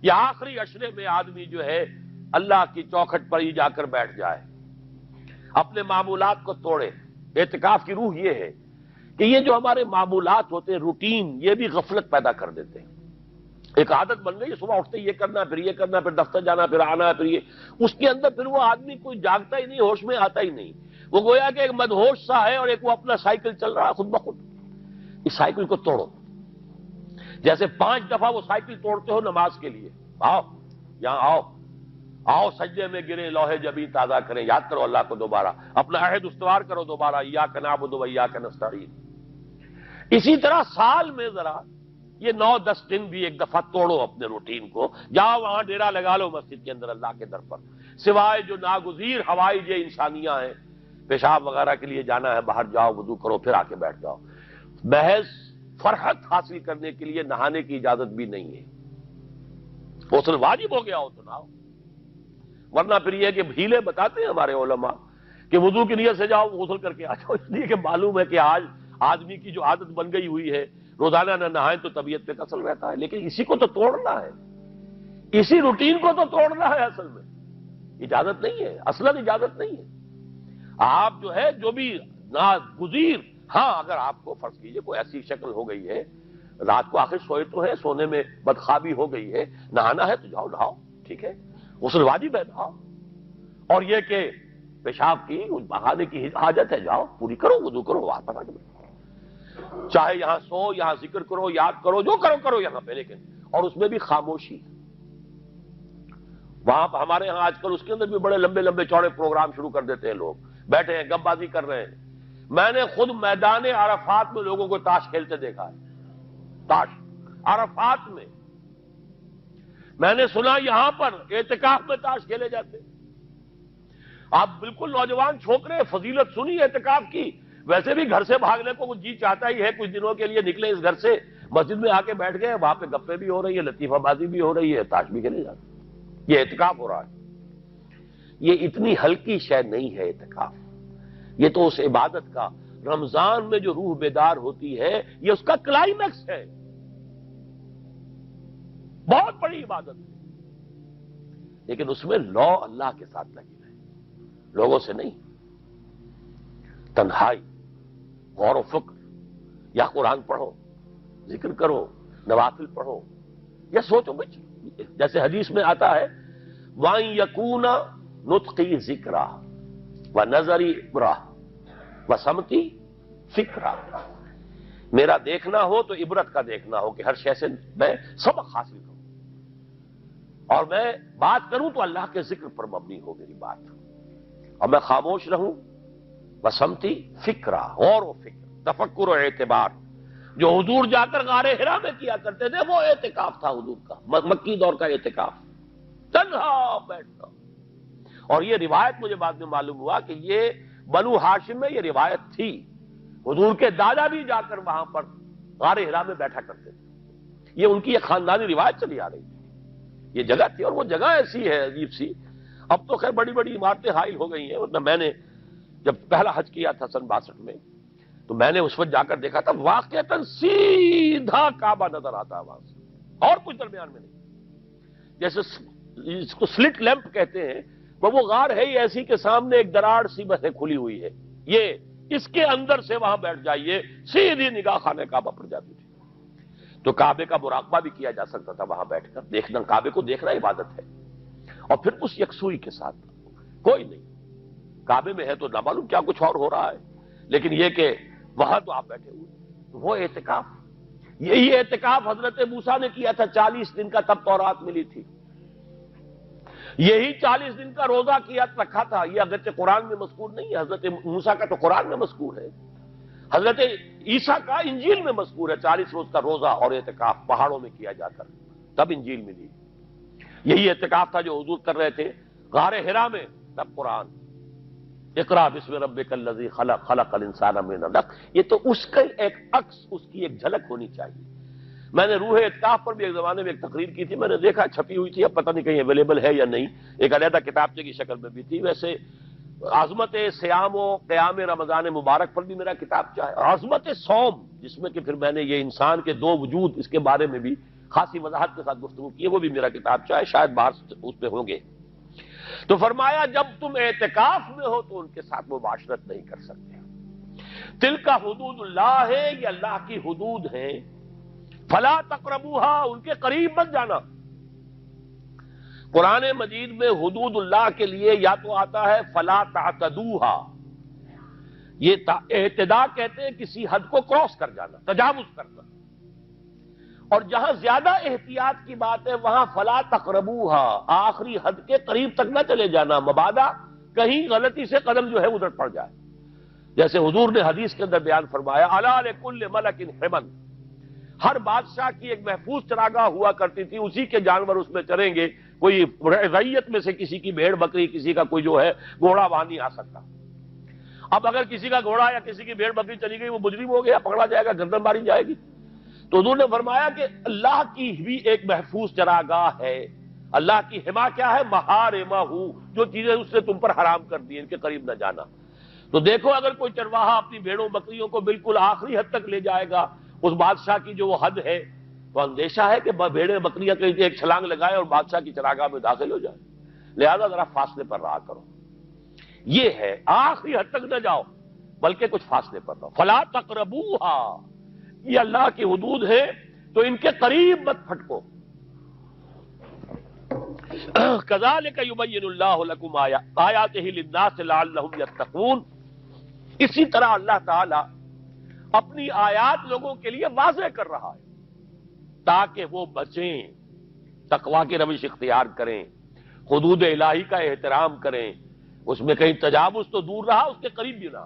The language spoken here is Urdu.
یہ آخری عشرے میں آدمی جو ہے اللہ کی چوکھٹ پر ہی جا کر بیٹھ جائے، اپنے معمولات کو توڑے۔ اعتکاف کی روح یہ ہے کہ یہ جو ہمارے معمولات ہوتے ہیں، روٹین، یہ بھی غفلت پیدا کر دیتے ہیں۔ ایک عادت بن گئی، صبح اٹھتے یہ کرنا، پھر یہ کرنا، پھر دفتر جانا، پھر آنا، پھر یہ، اس کے اندر پھر وہ آدمی کوئی جاگتا ہی نہیں، ہوش میں آتا ہی نہیں۔ وہ گویا کہ ایک مدہوش سا ہے اور ایک وہ اپنا سائیکل چل رہا ہے خود بخود۔ اس سائیکل کو توڑو، جیسے 5 دفعہ وہ سائیکل توڑتے ہو نماز کے لیے۔ آؤ یہاں آؤ، آؤ سجدے میں گرے، لوح جبین تازہ کریں، یاد کرو اللہ کو دوبارہ، اپنا عہد استوار کرو دوبارہ، ایاک نعبد و ایاک نستعین۔ اسی طرح سال میں ذرا یہ 9-10 دن بھی ایک دفعہ توڑو اپنے روٹین کو، جاؤ وہاں ڈیرا لگا لو مسجد کے اندر اللہ کے در پر، سوائے جو ناگزیر ہوائج انسانیاں ہیں، پیشاب وغیرہ کے لیے جانا ہے باہر، جاؤ وضو کرو پھر آ کے بیٹھ جاؤ۔ محض فرحت حاصل کرنے کے لیے نہانے کی اجازت بھی نہیں ہے۔ غسل واجب ہو گیا ہو تو نہاؤ، ورنہ پھر یہ کہ ہیلے بتاتے ہیں ہمارے علماء کہ وضو کی نیت سے جاؤ غسل کر کے آ جاؤ، اس لیے کہ معلوم ہے کہ آج آدمی کی جو عادت بن گئی ہوئی ہے روزانہ نہ نہائیں تو طبیعت پہ کسل رہتا ہے، لیکن اسی کو تو توڑنا ہے، اسی روٹین کو تو توڑنا ہے۔ اصل میں اجازت نہیں ہے، اصلاً اجازت نہیں ہے۔ آپ جو ہے جو بھی ناگزیر، ہاں اگر آپ کو فرض کیجئے کوئی ایسی شکل ہو گئی ہے، رات کو آخر سوئے تو ہے، سونے میں بدخوابی ہو گئی ہے، نہانا ہے تو جاؤ نہاؤ، ٹھیک ہے، غسل واجب ہے نہاؤ، اور یہ کہ پیشاب کی بہانے کی حاجت ہے جاؤ پوری کرو، وضو کرو، واپس آ کے بیٹھو، چاہے یہاں سو، یہاں ذکر کرو، یاد کرو، جو کرو کرو یہاں پہ، لیکن اور اس میں بھی خاموشی۔ وہاں ہمارے ہاں آج کل اس کے اندر بھی بڑے لمبے لمبے چوڑے پروگرام شروع کر دیتے ہیں، لوگ بیٹھے ہیں گپ بازی کر رہے ہیں۔ میں نے خود میدان عرفات میں لوگوں کو تاش کھیلتے دیکھا ہے، تاش عرفات میں۔ میں نے سنا یہاں پر اعتکاف میں تاش کھیلے جاتے۔ آپ بالکل نوجوان چھوکرے، فضیلت سنی اعتکاف کی، ویسے بھی گھر سے بھاگنے کو جی چاہتا ہی ہے، کچھ دنوں کے لیے نکلے اس گھر سے، مسجد میں آ کے بیٹھ گئے، وہاں پہ گپے بھی ہو رہی ہے، لطیفہ بازی بھی ہو رہی ہے، تاش بھی کھیلے جاتے، یہ اعتکاف ہو رہا ہے۔ یہ اتنی ہلکی شے نہیں ہے اعتکاف، یہ تو اس عبادت کا، رمضان میں جو روح بیدار ہوتی ہے یہ اس کا کلائمیکس ہے، بہت بڑی عبادت ہے، لیکن اس میں لو اللہ کے ساتھ لگی رہے، لوگوں سے نہیں، تنہائی، غور و فکر، یا قرآن پڑھو، ذکر کرو، نوافل پڑھو، یا سوچو بچ، جیسے حدیث میں آتا ہے وَأَن يَكُونَ نُطْقِي ذِكْرًا وَنَظَرِي عِبْرَةً وَسَمْتِي فِكْرًا، میرا دیکھنا ہو تو عبرت کا دیکھنا ہو کہ ہر شے سے میں سبق حاصل کروں، اور میں بات کروں تو اللہ کے ذکر پر مبنی ہو میری بات، اور میں خاموش رہوں، وَسَمْتِي فِكْرًا، غور و فکر، تفکر و اعتبار، جو حضور جا کر غار حرا میں کیا کرتے تھے وہ اعتکاف تھا حضور کا، مکی دور کا اعتکاف، تنہا بیٹھنا۔ اور یہ روایت مجھے بعد میں معلوم ہوا کہ یہ بنو ہاشم میں یہ روایت تھی، حضور کے دادا بھی جا کر وہاں پر غار حرا میں بیٹھا کرتے تھے، یہ ان کی ایک خاندانی روایت چلی آ رہی تھی، یہ جگہ تھی، اور وہ جگہ ایسی ہے عجیب سی، اب تو خیر بڑی بڑی عمارتیں حائل ہو گئی ہیں، ورنہ میں نے جب پہلا حج کیا تھا سن 62 میں، تو میں نے اس وقت جا کر دیکھا تھا واقعتاً سیدھا کعبہ نظر آتا ہے وہاں سے، اور کچھ درمیان میں نہیں، جیسے اس کو سلٹ لیمپ کہتے ہیں، وہ غار ہے ہی ایسی کہ سامنے ایک دراڑ سی بس کھلی ہوئی ہے، یہ اس کے اندر سے وہاں بیٹھ جائیے سیدھی نگاہ خانے کعبہ پڑ جاتی تھی، تو کعبے کا مراقبہ بھی کیا جا سکتا تھا وہاں بیٹھ کر، دیکھنا کعبے کو دیکھنا عبادت ہے، اور پھر اس یکسوئی کے ساتھ کوئی نہیں، کعبے میں ہے تو نہ معلوم کیا کچھ اور ہو رہا ہے، لیکن یہ کہ وہاں تو آپ بیٹھے ہوئے، وہ اعتکاف، یہی اعتکاف حضرت موسیٰ نے کیا تھا 40 دن کا، تب تورات ملی تھی، یہی 40 دن کا روزہ کیا رکھا تھا، یہ اگرچہ قرآن میں مذکور نہیں ہے، حضرت موسیٰ کا تو قرآن میں مذکور ہے، حضرت عیسیٰ کا انجیل میں مذکور ہے، 40 روز کا روزہ اور اعتکاف پہاڑوں میں کیا جاتا، تب انجیل ملی، یہی اعتکاف تھا جو حضور کر رہے تھے غار حرا میں، تب قرآن، اقرا بسم ربک الذی خلق، خلق الانسان من علق، یہ تو اس کا ایک عکس، اس کی ایک جھلک ہونی چاہیے۔ میں نے روح اعتکاف پر بھی ایک زمانے میں ایک تقریر کی تھی، میں نے دیکھا چھپی ہوئی تھی، اب پتہ نہیں کہیں اویلیبل ہے یا نہیں، ایک علیحدہ کتابچے کی شکل میں بھی تھی، ویسے عظمت سیام و قیام رمضان مبارک پر بھی میرا کتابچہ ہے، عظمت صوم، جس میں کہ پھر میں نے یہ انسان کے 2 وجود اس کے بارے میں بھی خاصی وضاحت کے ساتھ گفتگو کی ہے، وہ بھی میرا کتاب چاہے شاید باہر اس پہ ہوں گے۔ تو فرمایا جب تم اعتکاف میں ہو تو ان کے ساتھ مباشرت نہیں کر سکتے۔ تلک حدود اللہ ہے، یہ اللہ کی حدود ہیں، فلا تقربوہا، ان کے قریب مت جانا۔ قرآن مجید میں حدود اللہ کے لیے یا تو آتا ہے فلا تعتدوہا، یہ اعتداء کہتے ہیں کسی حد کو کراس کر جانا، تجاوز کرنا، اور جہاں زیادہ احتیاط کی بات ہے وہاں فلا تقربوہا، آخری حد کے قریب تک نہ چلے جانا، مبادا کہیں غلطی سے قدم جو ہے ادھر پڑ جائے۔ جیسے حضور نے حدیث کے اندر بیان فرمایا الا لکل ملک حمل، ہر بادشاہ کی ایک محفوظ چراگاہ ہوا کرتی تھی، اسی کے جانور اس میں چریں گے، کوئی رعیت میں سے کسی کی بھیڑ بکری، کسی کا کوئی جو ہے گھوڑا وہاں نہیں آ سکتا۔ اب اگر کسی کا گھوڑا یا کسی کی بھیڑ بکری چلی گئی، وہ مجرم ہو گیا، پکڑا جائے گا، گردن ماری جائے گی۔ تو حضور نے فرمایا کہ اللہ کی بھی ایک محفوظ چراگاہ ہے، اللہ کی حما کیا ہے؟ محارمہ، جو چیزیں اس نے تم پر حرام کر دی، ان کے قریب نہ جانا۔ تو دیکھو اگر کوئی چرواہا اپنی بھیڑوں بکریوں کو بالکل آخری حد تک لے جائے گا، اس بادشاہ کی جو وہ حد ہے، تو اندیشہ ہے کہ بھیڑیں بکریاں کہیں ایک چھلانگ لگائے اور بادشاہ کی چراگاہ میں داخل ہو جائے، لہذا ذرا فاصلے پر رہا کرو۔ یہ ہے آخری حد تک نہ جاؤ بلکہ کچھ فاصلے پر رہو۔ فلا تقربوہا، یہ اللہ کی حدود ہے تو ان کے قریب مت پھٹکو۔ کذالک یبین اللہ لکم آیاتہ للناس لعلہم یتقون، اسی طرح اللہ تعالی اپنی آیات لوگوں کے لیے واضح کر رہا ہے تاکہ وہ بچیں، تقویٰ کی روش اختیار کریں، حدود الہی کا احترام کریں، اس میں کہیں تجاوز تو دور رہا، اس کے قریب بھی نہ آئے۔